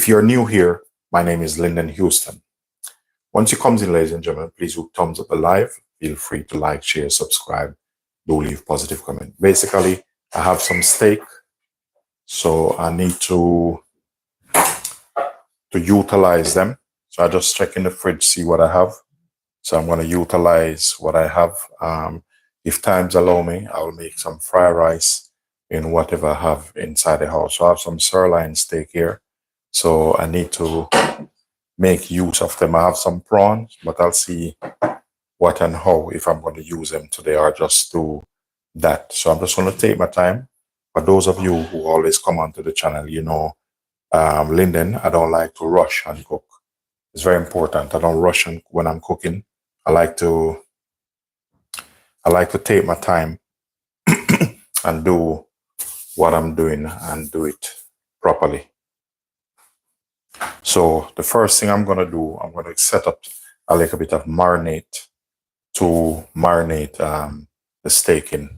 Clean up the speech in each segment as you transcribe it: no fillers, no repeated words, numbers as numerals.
If you're new here, my name is Linden Houston. Once you come in, ladies and gentlemen, please do thumbs up the live. Feel free to like, share, subscribe. Do leave positive comment. Basically, I have some steak, so I need to utilize them. So I just check in the fridge, see what I have. So I'm going to utilize what I have. If times allow me, I will make some fried rice in whatever I have inside the house. So I have some sirloin steak here. So I need to make use of them. I have some prawns, but I'll see what and how, if I'm going to use them today or just do that. So I'm just going to take my time. For those of you who always come onto the channel, you know, Linden, I don't like to rush and cook. It's very important. I don't rush when I'm cooking. I like to take my time and do what I'm doing and do it properly. So the first thing I'm going to do, I'm going to set up a little bit of marinade to marinate the steak in.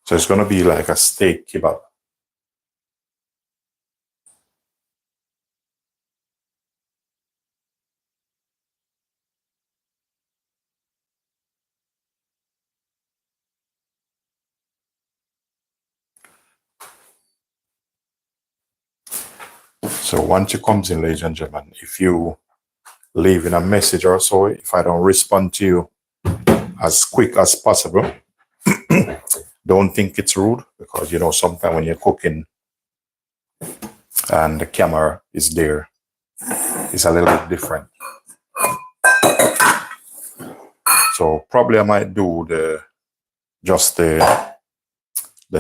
So it's going to be like a steak kebab. So once you come in, ladies and gentlemen, if you leave in a message or so, if I don't respond to you as quick as possible, don't think it's rude, because you know, sometimes when you're cooking and the camera is there, it's a little bit different. So probably I might do just the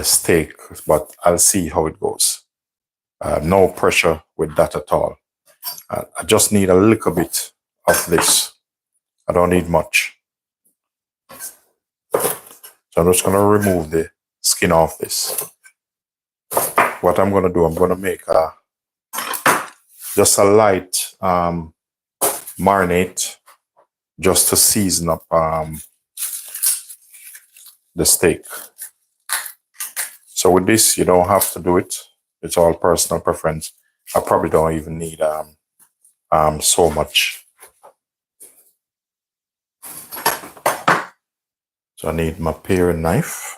steak, but I'll see how it goes. No pressure with that at all. I just need a little bit of this. I don't need much. So I'm just going to remove the skin off this. What I'm going to do, I'm going to make just a light marinade just to season up the steak. So with this, you don't have to do it. It's all personal preference. I probably don't even need so much. So I need my paring knife.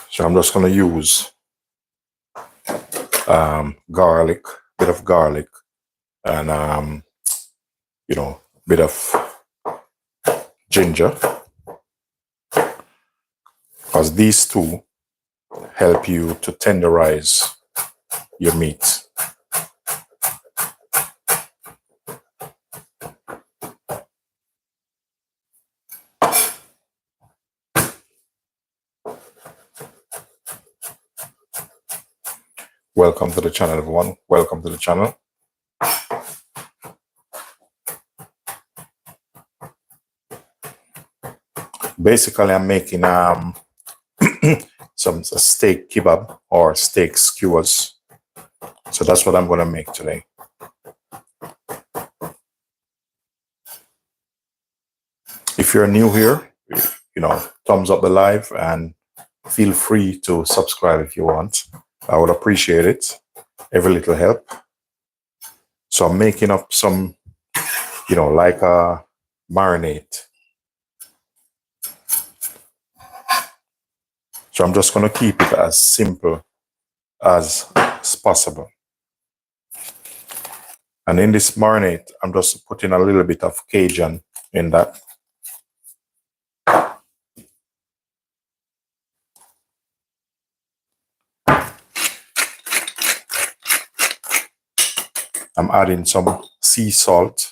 So I'm just going to use garlic, bit of garlic, and you know, bit of ginger, because these two help you to tenderize your meat. Welcome to the channel, everyone. Welcome to the channel. Basically, I'm making some steak kebab or steak skewers. So that's what I'm going to make today. If you're new here, you know, thumbs up the live and feel free to subscribe if you want. I would appreciate it. Every little help. So I'm making up some, you know, like a marinade. So I'm just going to keep it as simple as possible. And in this marinade, I'm just putting a little bit of Cajun in that. I'm adding some sea salt.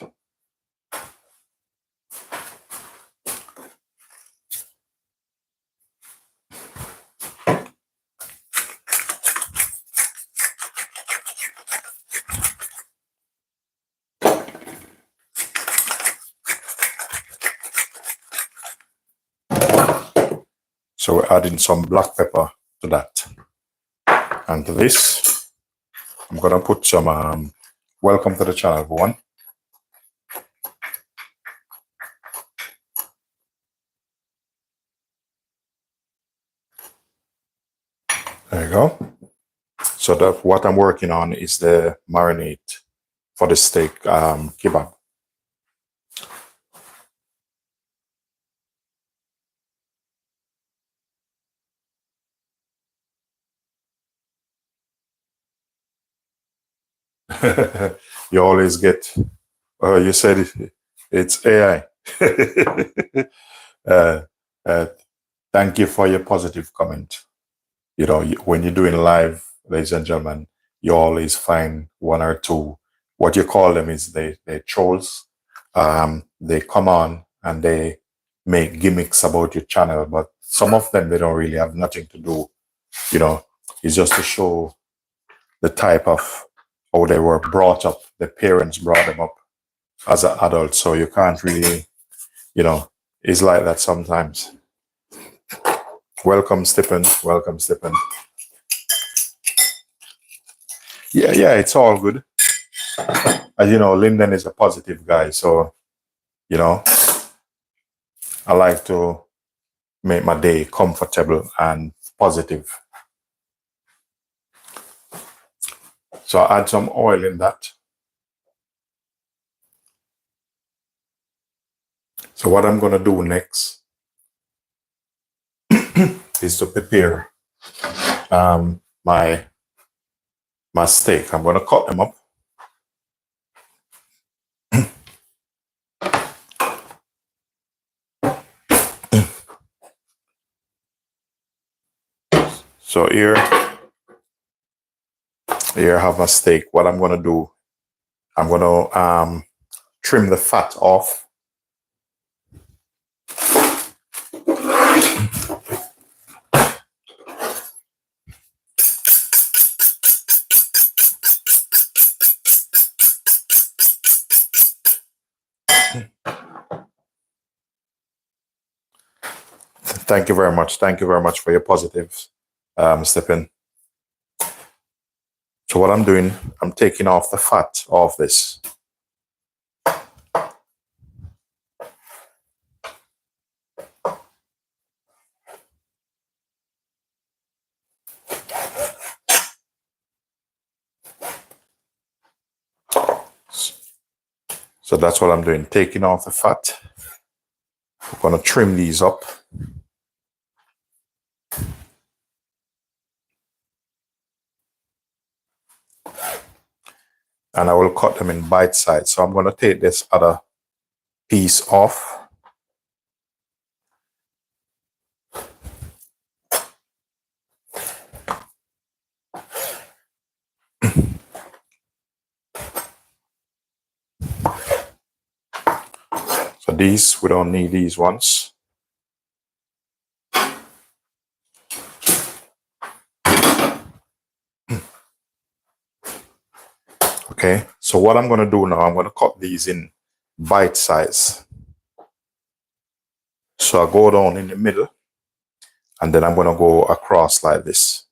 So we're adding some black pepper to that. And to this, I'm gonna put some, welcome to the channel, everyone. There you go. So that what I'm working on is the marinade for the steak kebab. You always get, you said it's AI. uh, uh, thank you for your positive comment. You know, when you're doing live, ladies and gentlemen, you always find one or two. What you call them is they trolls. They come on and they make gimmicks about your channel, but some of them they don't really have nothing to do. You know, it's just to show the type of how they were brought up. The parents brought them up as an adult, so you can't really, you know, it's like that sometimes. Welcome, Stephen. Welcome, Stephen. Yeah, it's all good. As you know, Linden is a positive guy, so you know, I like to make my day comfortable and positive. So I add some oil in that. So what I'm gonna do next is to prepare my steak. I'm gonna cut them up. So here I have my steak. What I'm gonna do, I'm gonna trim the fat off. Thank you very much. Thank you very much for your positives, Stephen. So what I'm doing, I'm taking off the fat off this. So that's what I'm doing, taking off the fat. I'm gonna trim these up. And I will cut them in bite size. So I'm gonna take this other piece off. So these, we don't need these ones. Okay, so what I'm gonna do now, I'm gonna cut these in bite size. So I go down in the middle and then I'm gonna go across like this.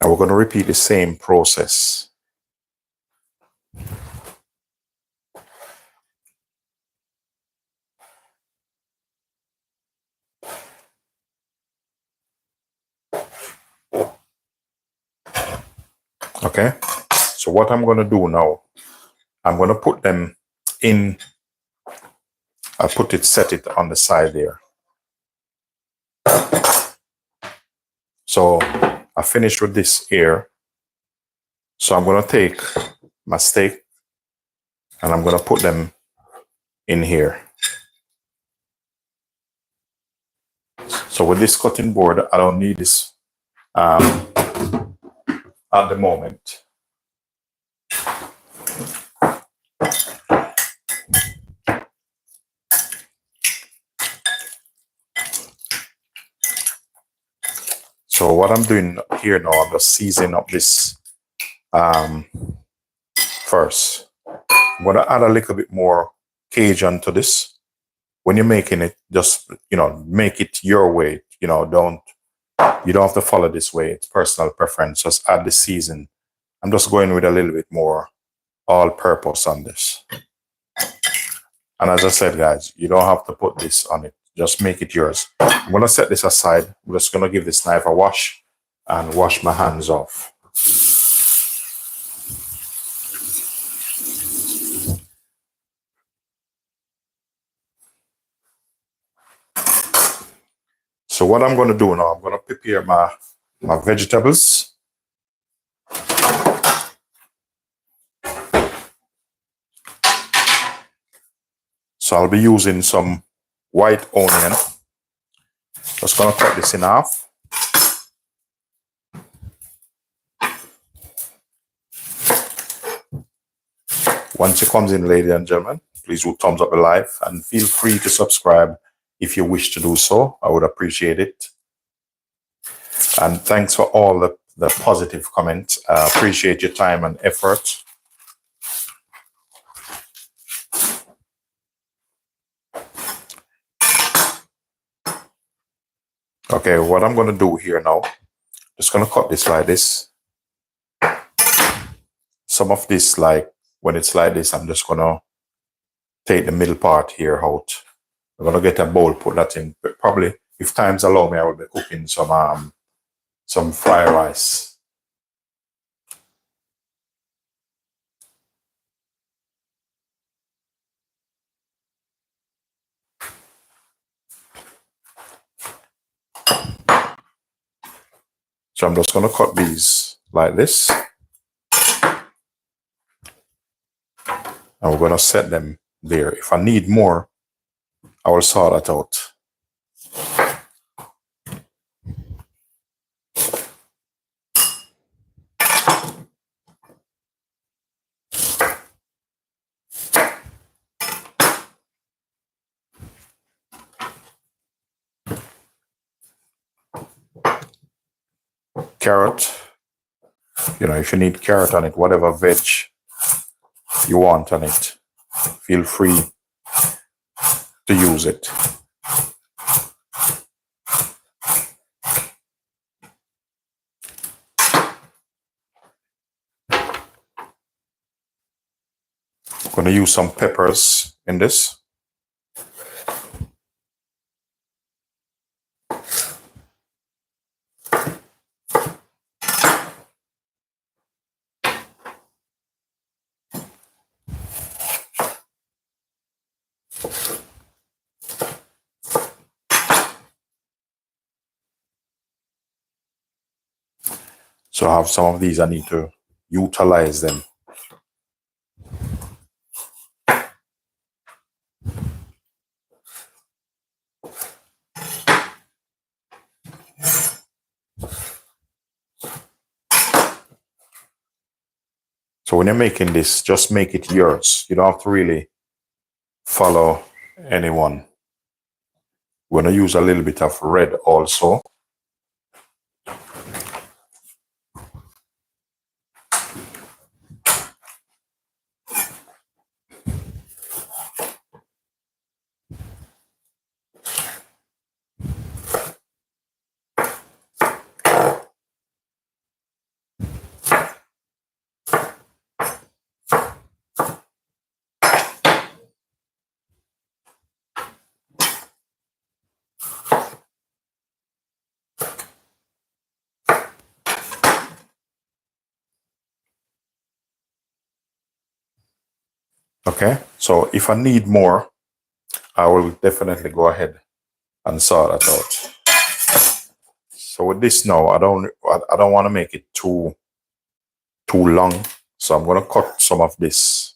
And we're gonna repeat the same process. Okay, so what I'm gonna do now, I'm gonna put them in, set it on the side there. So I finished with this here. So I'm gonna take my steak and I'm gonna put them in here. So with this cutting board, I don't need this at the moment. So what I'm doing here now, I'm just seasoning up this first. I'm gonna add a little bit more Cajun to this. When you're making it, just make it your way. You don't have to follow this way. It's personal preference. Just add the season. I'm just going with a little bit more all-purpose on this. And as I said, guys, you don't have to put this on it. Just make it yours. I'm gonna set this aside. I'm just gonna give this knife a wash and wash my hands off. So what I'm gonna do now, I'm gonna prepare my vegetables. So I'll be using some white onion. Just gonna cut this in half. Once it comes in, ladies and gentlemen, please do thumbs up the live and feel free to subscribe if you wish to do so. I would appreciate it. And thanks for all the positive comments. I appreciate your time and effort. Okay, what I'm going to do here now, just going to cut this like this. Some of this, like when it's like this, I'm just going to take the middle part here out. I'm going to get a bowl, put that in. But probably, if times allow me, I will be cooking some fried rice. So I'm just going to cut these like this. And we're going to set them there. If I need more, I will sort that out. Carrot, if you need carrot on it, whatever veg you want on it, feel free to use it. I'm going to use some peppers in this. So I have some of these, I need to utilize them. So when you're making this, just make it yours. You don't have to really follow anyone. We're going to use a little bit of red also. Okay, so if I need more, I will definitely go ahead and sort that out. So with this now, I don't want to make it too long. So I'm going to cut some of this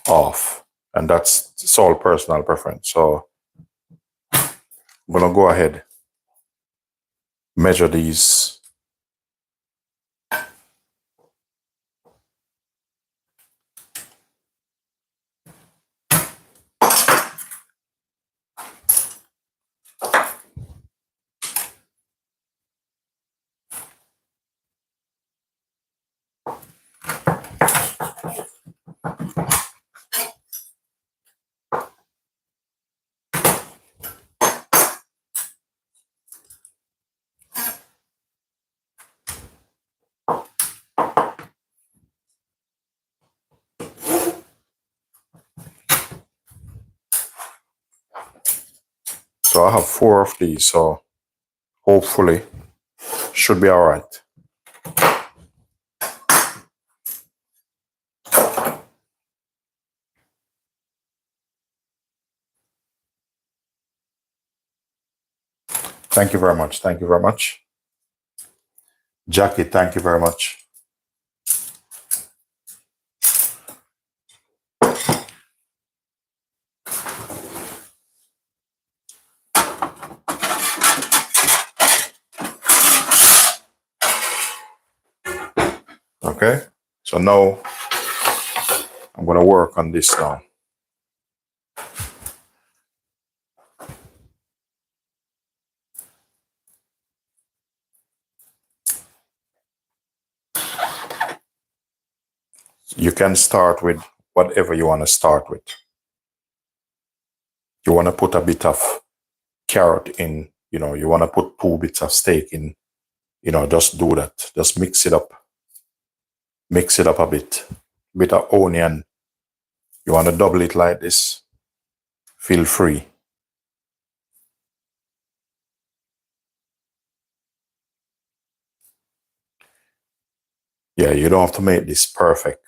off, and it's all personal preference. So I'm going to go ahead, measure these. So I have 4 of these, so hopefully should be all right. Thank you very much. Thank you very much. Jackie, thank you very much. Okay, so now I'm going to work on this now. You can start with whatever you want to start with. You want to put a bit of carrot in, you want to put 2 bits of steak in, just do that. Just mix it up. Mix it up a bit. Bit of onion. You want to double it like this. Feel free. Yeah, you don't have to make this perfect.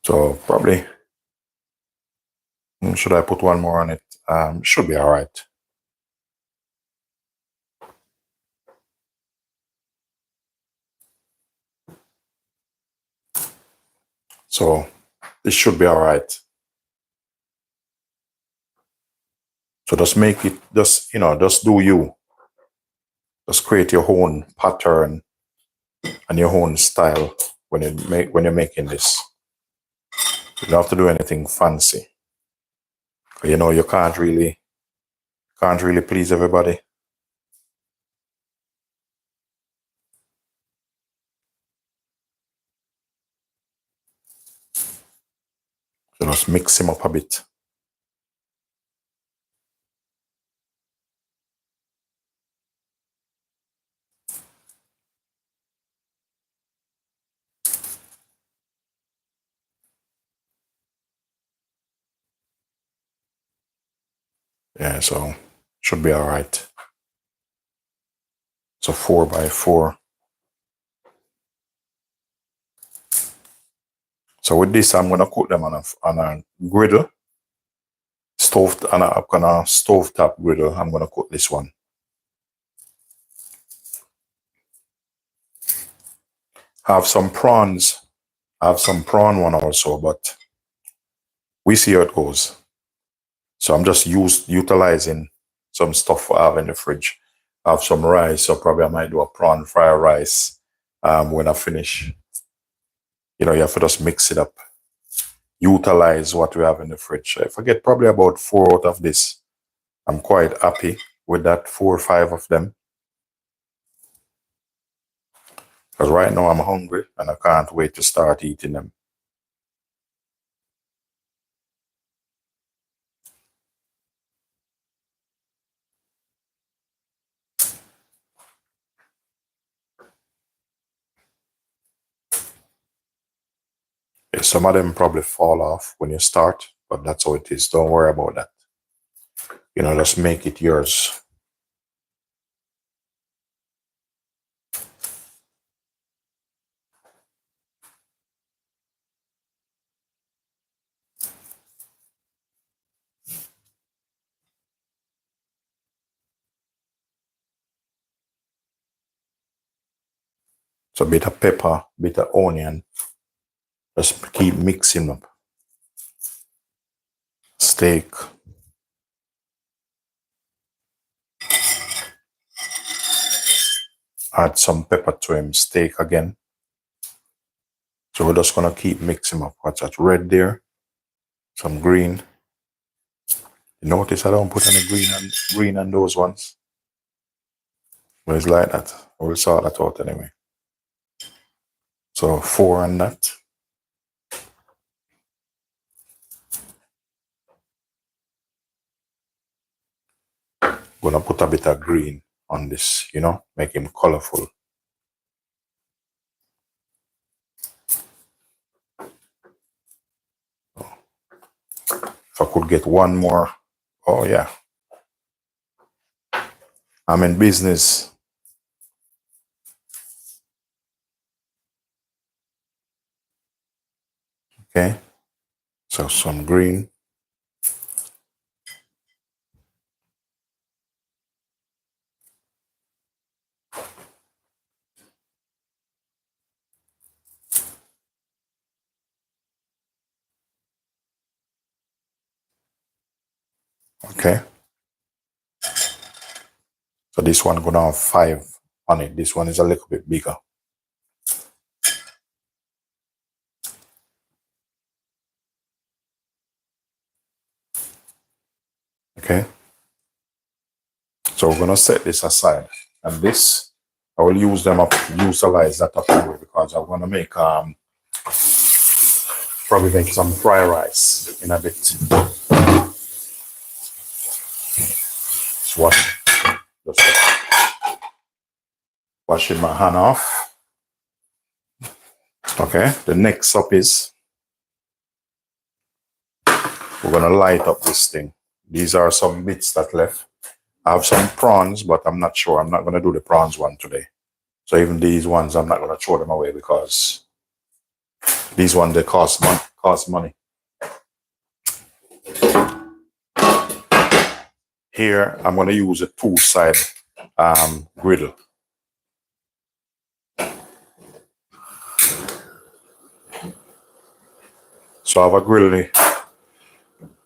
So probably, should I put one more on it? Should be all right. So this should be all right. So just make it, just do you. Just create your own pattern and your own style when you're making this. You don't have to do anything fancy. You can't really please everybody. So just mix him up a bit. Yeah, so should be all right. So 4 by 4. So with this, I'm gonna cook them on a griddle, on a stovetop griddle. I'm gonna cook this one. Have some prawns. I have some prawn one also, but we see how it goes. So I'm just utilizing some stuff I have in the fridge. I have some rice, so probably I might do a prawn fried rice when I finish. You have to just mix it up. Utilize what we have in the fridge. If I get probably about 4 out of this, I'm quite happy with that, 4 or 5 of them. Because right now I'm hungry and I can't wait to start eating them. Yeah, some of them probably fall off when you start, but that's how it is. Don't worry about that. Just make it yours. So a bit of pepper, bit of onion. Just keep mixing up. Steak. Add some pepper to him. Steak again. So we're just gonna keep mixing up. What's that red there? Some green. You notice I don't put any green on those ones. But it's like that. We'll sort that out anyway. So 4 on that. Gonna put a bit of green on this, you know, make him colorful. If I could get one more, oh yeah. I'm in business. Okay, so some green. Okay. So this one gonna have 5 on it. This one is a little bit bigger. Okay. So we're gonna set this aside. And this, I will use them up, utilize that up here because I'm gonna make probably make some fried rice in a bit. Just washing my hand off. Okay, the next up is we're gonna light up this thing. These are some bits that left. I have some prawns, but I'm not sure. I'm not gonna do the prawns one today. So even these ones, I'm not gonna throw them away because these ones they cost money. Here, I'm gonna use a 2-side griddle. So I have a griddle.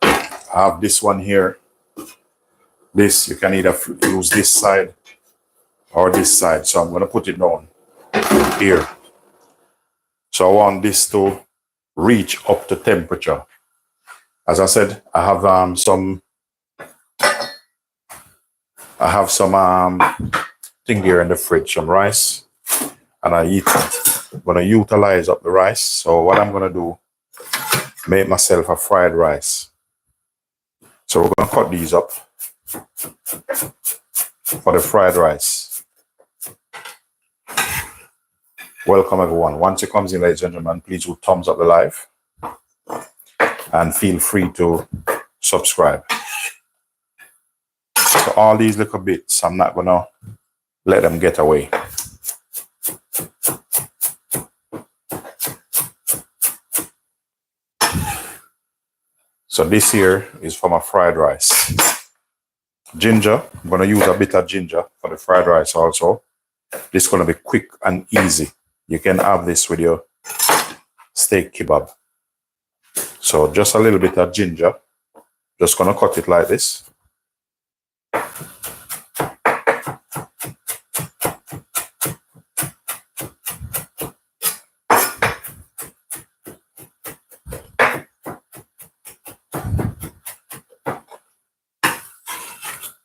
I have this one here. This, you can either use this side or this side. So I'm gonna put it down here. So I want this to reach up to temperature. As I said, I have some thing here in the fridge, some rice, and I'm gonna utilize up the rice. So what I'm gonna do, make myself a fried rice. So we're gonna cut these up for the fried rice. Welcome everyone. Once it comes in, ladies and gentlemen, please do thumbs up the live and feel free to subscribe. So all these little bits, I'm not gonna let them get away. So this here is for my fried rice. Ginger, I'm gonna use a bit of ginger for the fried rice also. This is gonna be quick and easy. You can have this with your steak kebab. So just a little bit of ginger. Just gonna cut it like this.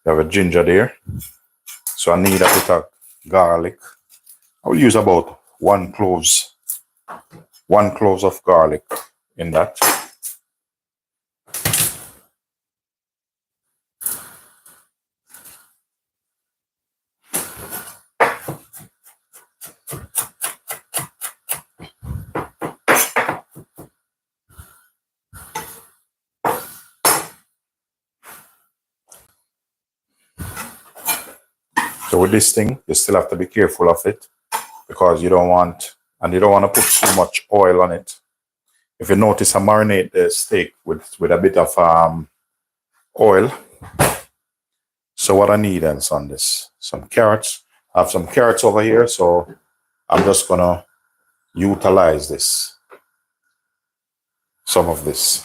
You have a ginger there. So I need a bit of garlic. I will use about 1 clove of garlic in that. So with this thing, you still have to be careful of it because you don't want to put too much oil on it. If you notice, I marinate the steak with a bit of oil. So what I need is on this, some carrots. I have some carrots over here, so I'm just gonna utilize this, some of this.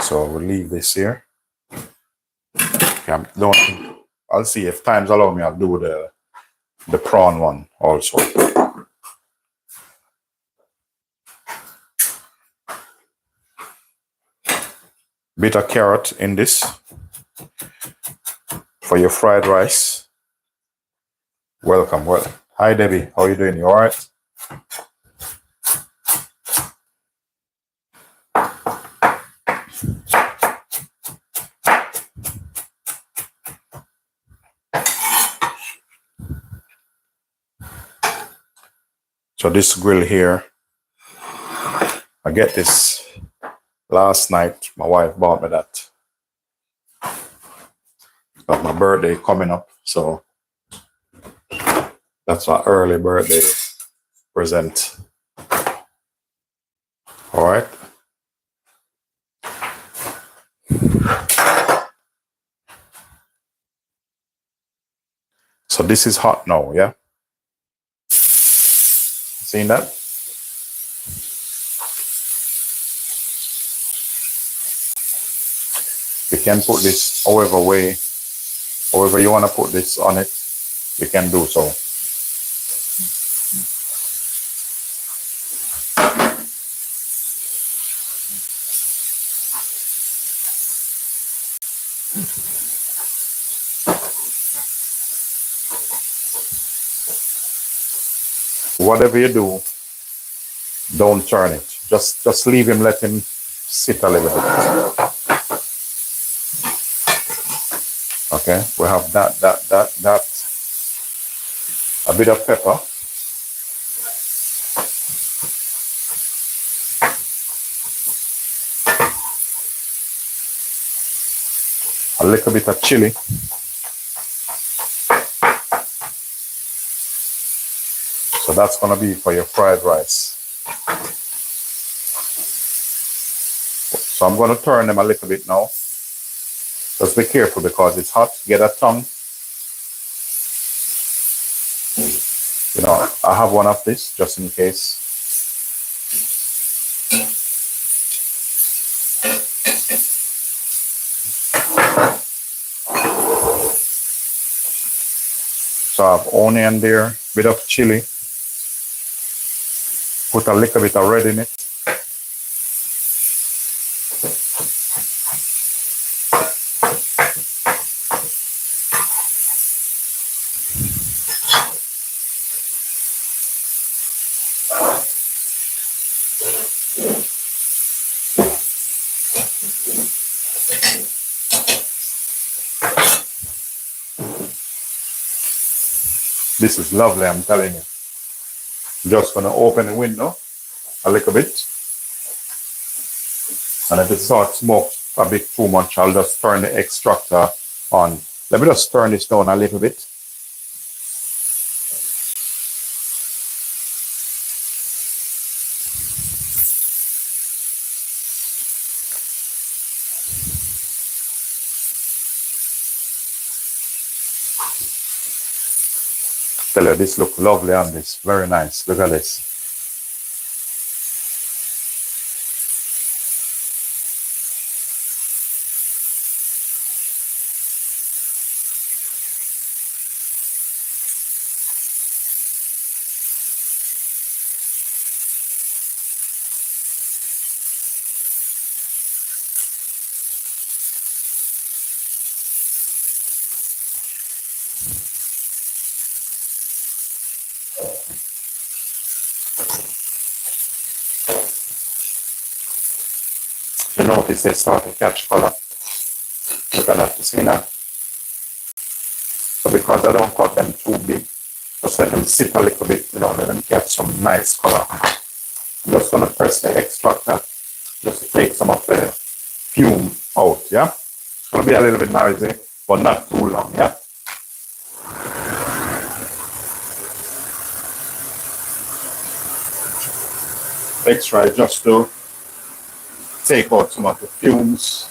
So we'll leave this here. I'll see if times allow me, I'll do the prawn one also. bit of carrot in this for your fried rice. Welcome. Well, hi Debbie, how are you doing? You all right? So this grill here, I get this last night. My wife bought me that. Got my birthday coming up, so that's my early birthday present. All right. So this is hot now, yeah? Seen that? You can put this however you want to put this on it, you can do so. Whatever you do, don't turn it. Just leave him, let him sit a little bit. Okay, we have that, a bit of pepper. A little bit of chili. So that's gonna be for your fried rice. So I'm gonna turn them a little bit now. Just be careful because it's hot. Get a tongue. You know, I have one of this just in case. So I have onion there, bit of chili. Put a little bit of red in it. This is lovely, I'm telling you. Just gonna open the window a little bit. And if it starts smoke a bit too much, I'll just turn the extractor on. Let me just turn this down a little bit. Tell you, this look lovely on this. Very nice. Look at this. You notice they start to catch color. Look at that, you see that? So because I don't cut them too big, just let them sit a little bit, you know, let them get some nice color. I'm just gonna press the extractor just to take some of the fume out, yeah? It's gonna be a little bit noisy, but not too long, yeah? Let's try just to take out some of the fumes.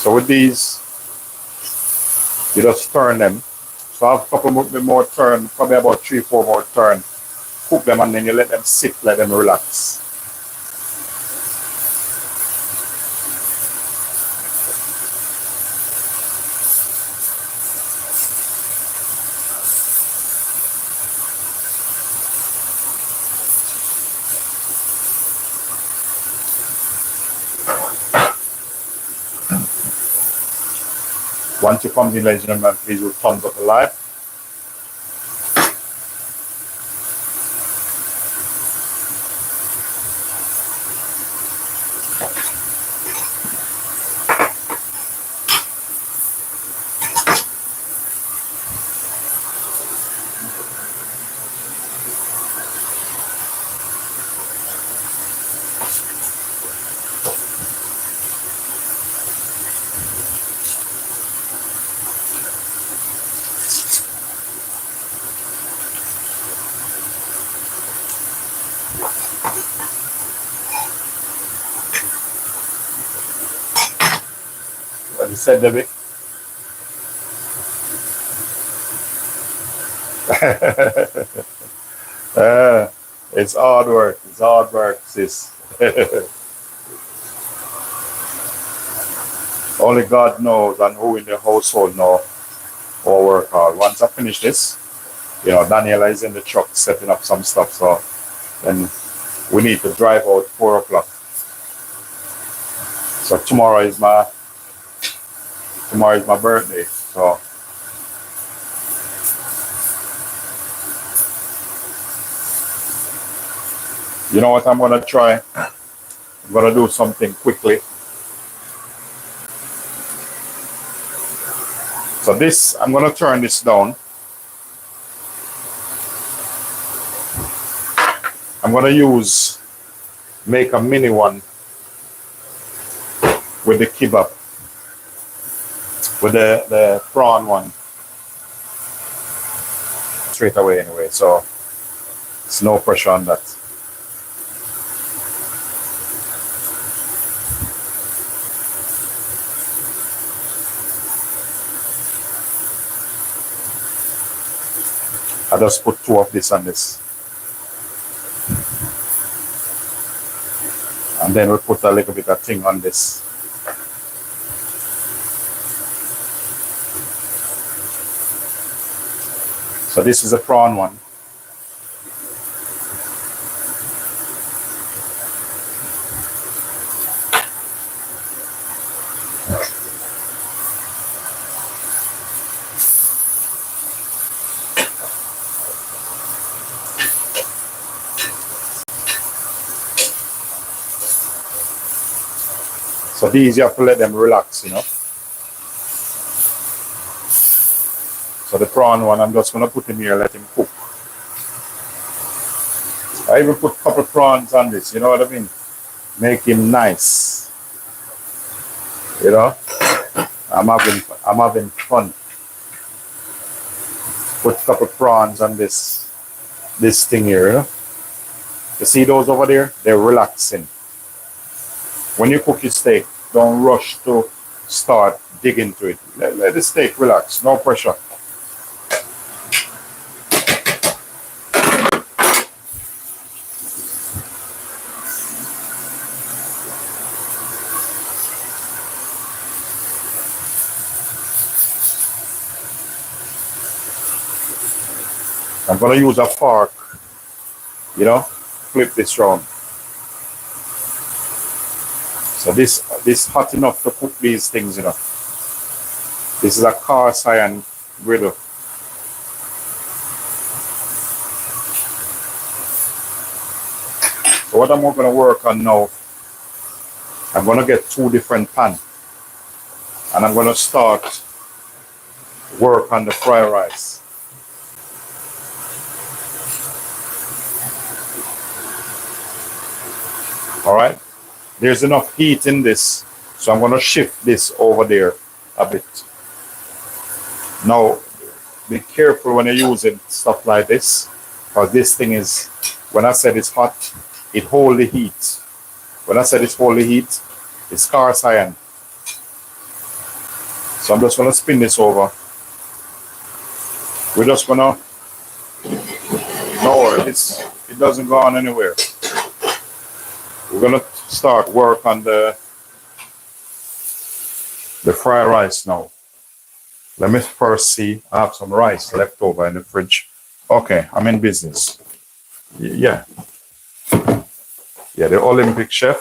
So with these, you just turn them. So So I have a couple more turn, probably about 3-4 more turn. Cook them and then you let them sit, let them relax. Once you come in, ladies and gentlemen, please do thumbs up the live. What you said, Debbie? It's hard work. It's hard work, sis. Only God knows and who in the household know or work hard. Once I finish this, you know, Daniela is in the truck setting up some stuff, so then we need to drive out 4 o'clock. So tomorrow is my birthday. So you know what I'm gonna try? I'm gonna do something quickly. So this, I'm gonna turn this down. I'm gonna make a mini one with the kebab, with the prawn one. Straight away anyway, so it's no pressure on that. I just put 2 of this on this. And then we put a little bit of thing on this. So this is a prawn one. So these you have to let them relax, you know. So the prawn one, I'm just gonna put him here, let him cook. I even put a couple prawns on this, you know what I mean? Make him nice. You know? I'm having fun. Put a couple prawns on this thing here, you know? You see those over there? They're relaxing. When you cook your steak, don't rush to start digging to it. Let the steak relax, no pressure. I'm gonna use a fork, you know, flip this round. So this hot enough to cook these things, you know. This is a cast iron griddle. So what I'm gonna work on now, I'm gonna get 2 different pans. And I'm gonna start work on the fried rice. All right, there's enough heat in this, so I'm going to shift this over there a bit. Now, be careful when you're using stuff like this, because this thing is, when I said it's hot, it holds the heat. When I said it's hold the heat, it's cast iron. So I'm just going to spin this over. We're just gonna, no, it doesn't go on anywhere. We're gonna start work on the fried rice now. Let me first see. I have some rice left over in the fridge. Okay, I'm in business. Yeah, yeah. The Olympic chef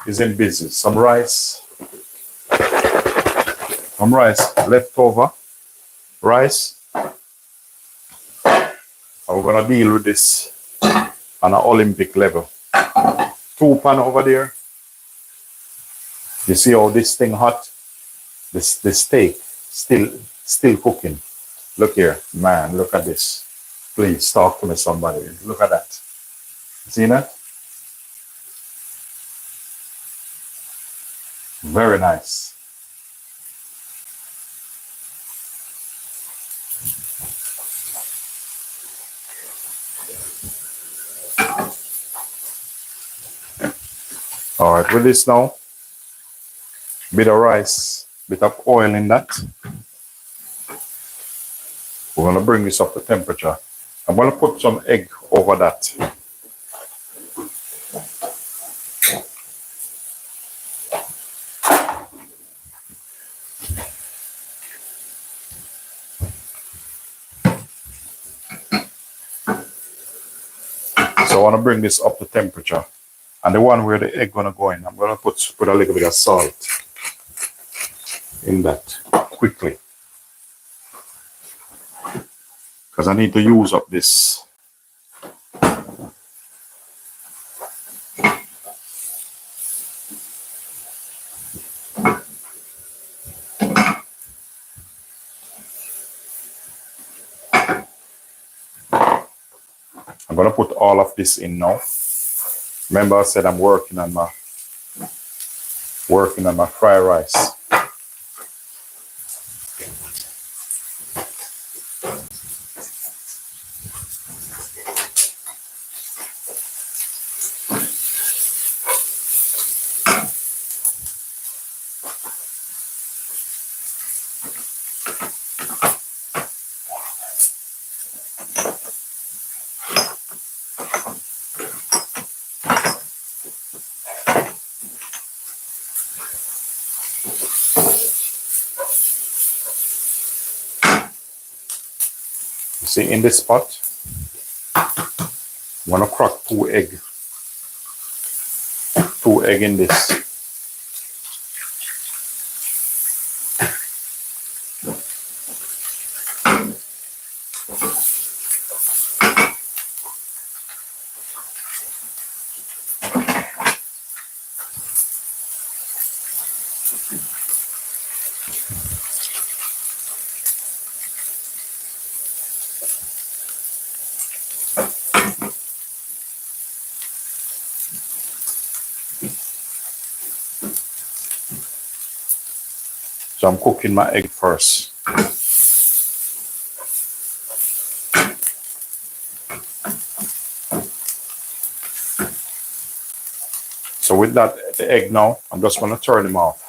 is in business. Some rice left over. Rice. And we're gonna deal with this on an Olympic level. 2 pan over there. You see how this thing hot? The steak still cooking. Look here, man. Look at this. Please talk to me, somebody. Look at that. See that? Very nice. All right, with this now, bit of rice, bit of oil in that. We're gonna bring this up to temperature. I'm gonna put some egg over that. So I wanna bring this up to temperature. And the one where the egg gonna go in, I'm gonna put a little bit of salt in that quickly. Because I need to use up this. I'm gonna put all of this in now. Remember I said I'm working on my fried rice. You see, in this pot, I'm gonna crack 2 egg in this. So I'm cooking my egg first. So with that, the egg now, I'm just gonna turn them off.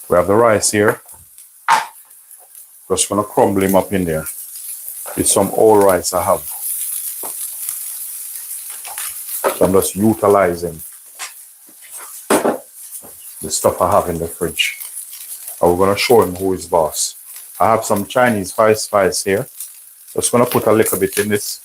We have the rice here. Just gonna crumble him up in there. With some old rice I have. So I'm just utilizing the stuff I have in the fridge. And we're gonna show him who is boss. I have some Chinese spice here. Just gonna put a little bit in this.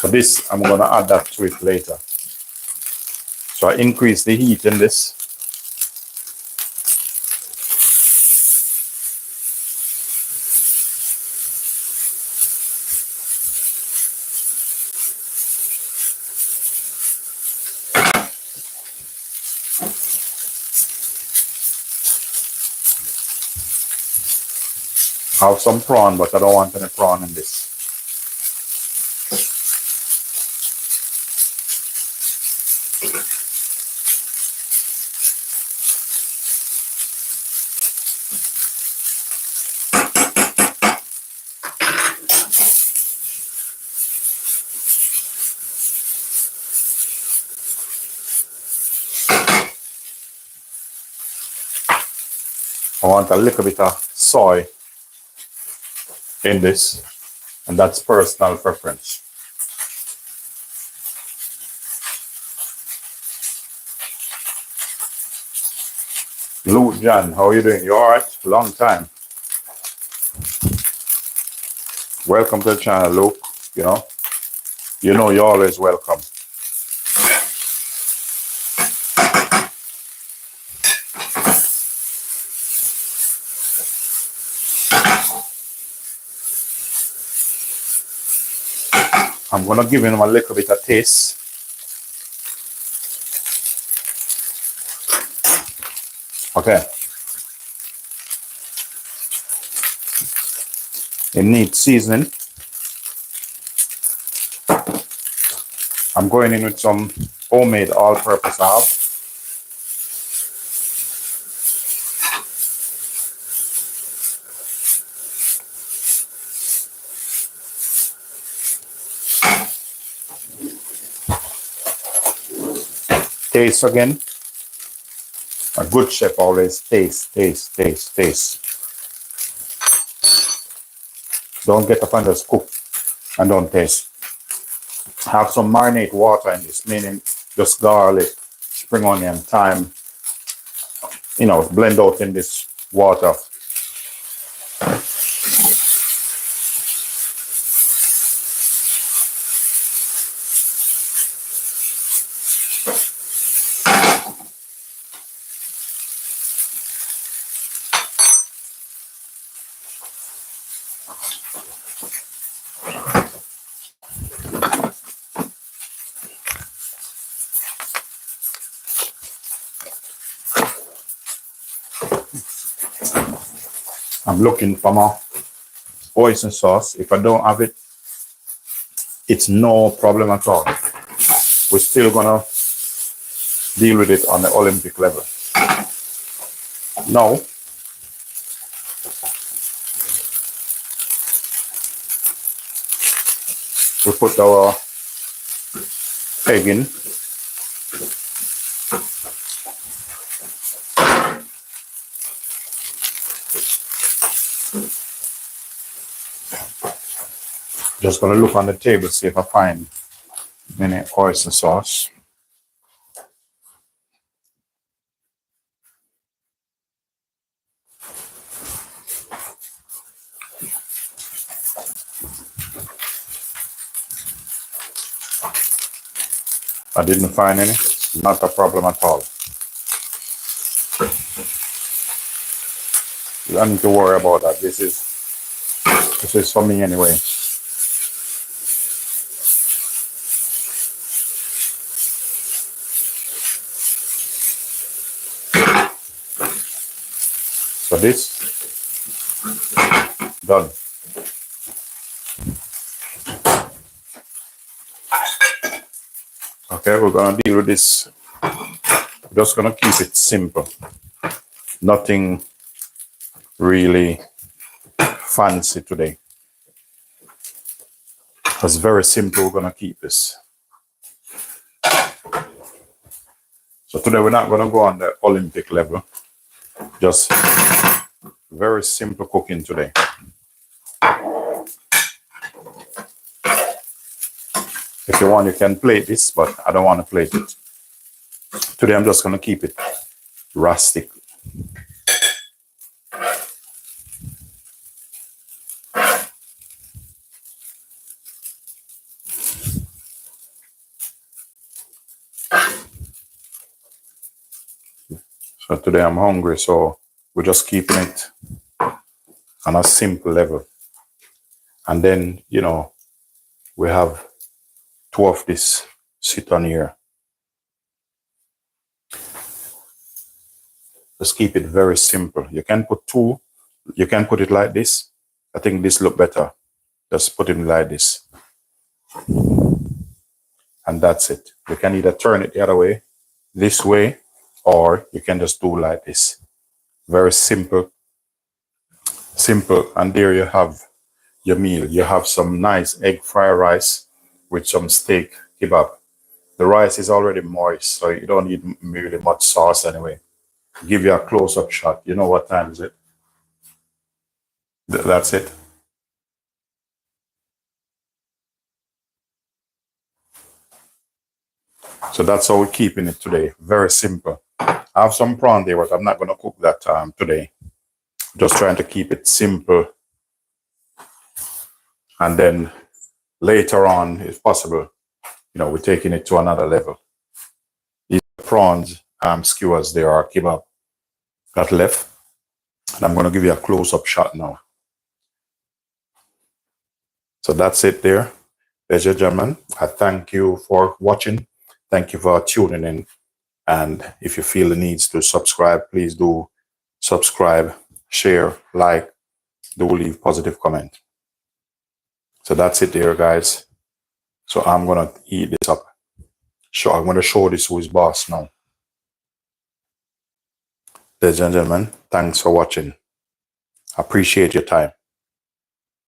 So this, I'm gonna add that to it later. So I increase the heat in this. I have some prawn, but I don't want any prawn in this. I want a little bit of soy in this, and that's personal preference. Luke John, how are you doing? You all right? Long time. Welcome to the channel, Luke. You know you're always welcome. I'm gonna give him a little bit of taste. Okay. It needs seasoning. I'm going in with some homemade all-purpose herb. Taste again. A good chef always taste. Don't get up and just cook and don't taste. Have some marinade water in this, meaning just garlic, spring onion, thyme, blend out in this water. I'm looking for my oyster sauce. If I don't have it, it's no problem at all. We're still gonna deal with it on the Olympic level. Now, we put our egg in. Just gonna look on the table, see if I find any oyster sauce. I didn't find any. Not a problem at all. You don't need to worry about that. This is for me anyway. So this, done. Okay, we're gonna deal with this. We're just gonna keep it simple. Nothing really fancy today. It's very simple. We're gonna keep this. So today we're not gonna go on the Olympic level. Just very simple cooking today. If you want, you can plate this, but I don't want to plate it. Today I'm just gonna keep it rustic. So today I'm hungry, so we're just keeping it on a simple level. And then, we have two of this sit on here. Just keep it very simple. You can put two, you can put it like this. I think this look better. Just put it like this. and that's it. You can either turn it the other way, this way, or you can just do like this. Very simple, simple. And there you have your meal. You have some nice egg fried rice with some steak kebab. The rice is already moist, so you don't need really much sauce anyway. Give you a close-up shot. You know what time is it? That's it. So that's how we're keeping it today. Very simple. I have some prawn there, but I'm not going to cook that today. Just trying to keep it simple. And then later on, if possible, we're taking it to another level. These prawns, skewers, they are kebab got left. And I'm going to give you a close-up shot now. So that's it there. Ladies and gentlemen, I thank you for watching. Thank you for tuning in. And if you feel the needs to subscribe, please do subscribe, share, like, do leave positive comment. So that's it there, guys. So I'm going to eat this up. So I'm going to show this who is boss now. Ladies and gentlemen, thanks for watching. Appreciate your time.